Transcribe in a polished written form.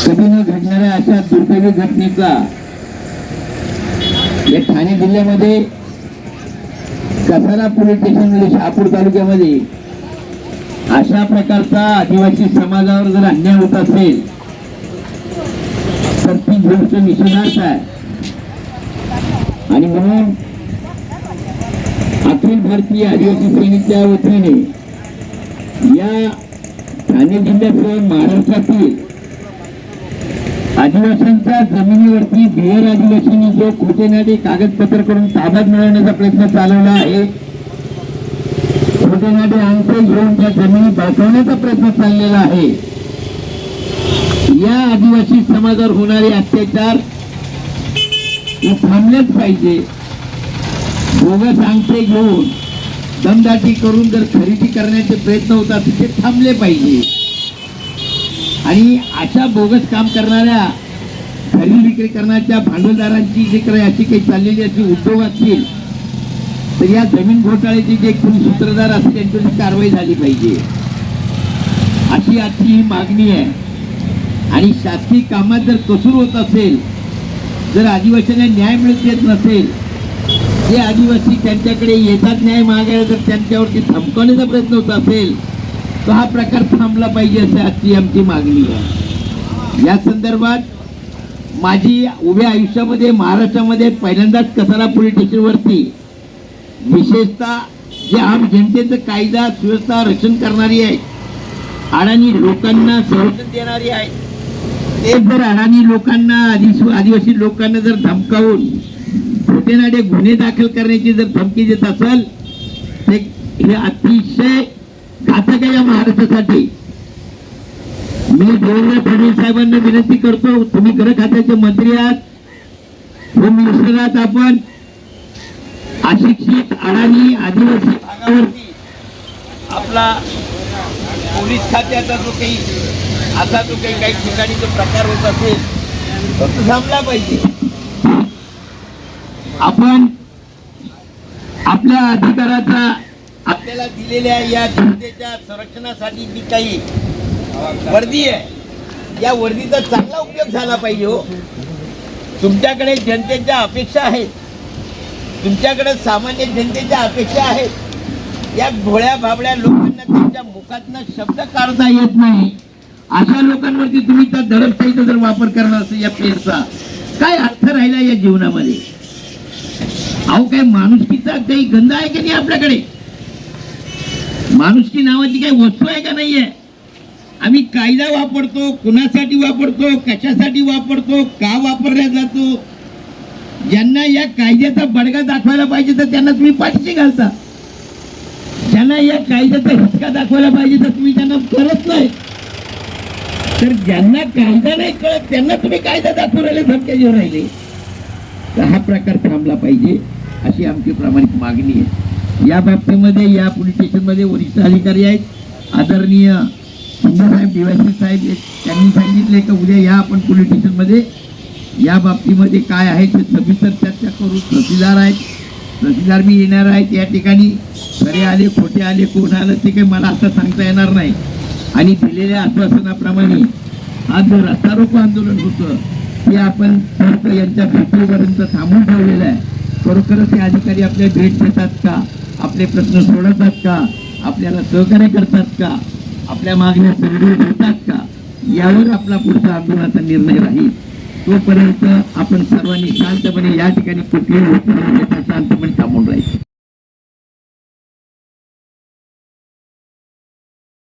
कधी न घडणाऱ्या अशा दुर्दैवी घटनेचा या ठाणे जिल्ह्यामध्ये कसारा पोलीस स्टेशनमध्ये शहापूर तालुक्यामध्ये अशा प्रकारचा आदिवासी समाजावर जर अन्याय होत असेल तर ती गोष्ट निषेधार्थ आहे. आणि म्हणून अखिल भारतीय आदिवासी सेनेच्या वतीने या ठाणे जिल्ह्यासह महाराष्ट्रातील आदिवासींच्या जमिनीवरती बिगर आदिवासींनी जो खोटेनाटे कागदपत्र करून ताब्यात मिळवण्याचा प्रयत्न चालवला आहे, खोटेनाटे अंगठे घेऊन त्या जमिनी बळकावण्याचा प्रयत्न चाललेला आहे. या आदिवासी समाजावर होणारे अत्याचार हे थांबलेच पाहिजे. बोगस अंगठे घेऊन दमदाटी करून जर खरेदी करण्याचे प्रयत्न होतात ते थांबले पाहिजे. आणि अशा बोगस काम करणाऱ्या खरेदी विक्री करण्याच्या भांडवलदारांची जे काही अशी काही चाललेली अशी उद्योग असतील तर या जमीन घोटाळ्याचे जे कोणी सूत्रधार असतील त्यांच्यावर कारवाई झाली पाहिजे अशी आजची ही मागणी आहे. आणि शासकीय कामात जर कसूर होत असेल, जर आदिवासींना न्याय मिळत येत नसेल, जे आदिवासी त्यांच्याकडे येतात न्याय मागायला जर त्यांच्यावरती धमकवण्याचा प्रयत्न होत असेल तर हा प्रकार थांबला पाहिजे अशी आजची आमची मागणी आहे. या संदर्भात माझी उभ्या आयुष्यामध्ये महाराष्ट्रामध्ये पहिल्यांदाच कसारा पोलीस स्टेशनवरती विशेषतः जे आम जनतेचं कायदा सुव्यवस्था रक्षण करणारी आहे, अडाणी लोकांना संरक्षण देणारी आहे, ते जर अडाणी लोकांना आदिवासी लोकांना जर धमकावून खोटेनाटे गुन्हे दाखल करण्याची जर धमकी देत असेल तर हे अतिशय घातक आहे या महाराष्ट्रासाठी. मी देवेंद्र फडणवीस साहेबांना विनंती करतो, तुम्ही गृह खात्याचे मंत्री आहात, होम मिनिस्टर आहात, आपण अशिक्षित अडाणी आदिवासी भागावरती आपला पोलीस खात्याचा जो काही असा जो काही ठिकाणी जो प्रकार होत असेल तो थांबला पाहिजे. आपण आपल्या अधिकाराचा आपल्याला दिलेल्या या जनतेच्या संरक्षणासाठी जी काही वर्दी आहे या वर्दीचा चांगला उपयोग झाला पाहिजे. हो, तुमच्याकडे जनतेच्या अपेक्षा आहेत, तुमच्याकडे सामान्य जनतेच्या अपेक्षा आहेत. या भोळ्या भाबड्या लोकांना त्यांच्या मुखातनं शब्द काढता येत नाही अशा लोकांवरती तुम्ही त्या दडपशाहीचा जर वापर करणार असेल या पेनचा काय अर्थ राहिला या जीवनामध्ये? अहो, काय माणुसकीचा काही गंध आहे की नाही आपल्याकडे? माणुसकी नावाची काही वस्तू आहे का नाहीये? आम्ही कायदा वापरतो, कुणासाठी वापरतो, कशासाठी वापरतो, का वापरला जातो? ज्यांना या कायद्याचा बडगा दाखवायला पाहिजे तर त्यांना तुम्ही पाठीशी घालता, ज्यांना या कायद्याचा हिसका दाखवायला पाहिजे तर तुम्ही त्यांना करत नाही. तर ज्यांना कायदा नाही कळत त्यांना तुम्ही कायदा दाखवून राहिले, धमक्या देऊन राहिले. तर हा प्रकार थांबला पाहिजे अशी आमची प्रामाणिक मागणी आहे. या बाबतीमध्ये या पोलीस स्टेशनमध्ये वरिष्ठ अधिकारी आहेत, आदरणीय साहेब DYC साहेब, त्यांनी सांगितले की उद्या या आपण पोलीस स्टेशनमध्ये या बाबतीमध्ये काय आहे ते सविस्तर चर्चा करू. तहसीलदार आहेत, तहसीलदार मी येणार आहेत या ठिकाणी. खरे आले खोटे आले कोण आलं ते काही मला असं सांगता येणार नाही. आणि दिलेल्या आश्वासनाप्रमाणे आज जो रस्ता रोको आंदोलन होतं ते आपण यांच्या भेटीपर्यंत थांबून ठेवलेलं आहे. खरोखरच हे अधिकारी आपल्या भेट देतात का, आपले प्रश्न सोडवतात का, आपल्याला सहकार्य करतात का, आपल्या मागण्या समजून घेतात का, यावर आपला पुढचा आंदोलनाचा निर्णय राहील. तोपर्यंत आपण सर्वांनी शांतपणे या ठिकाणी कुठलीही शांतपणे थांबून राहील.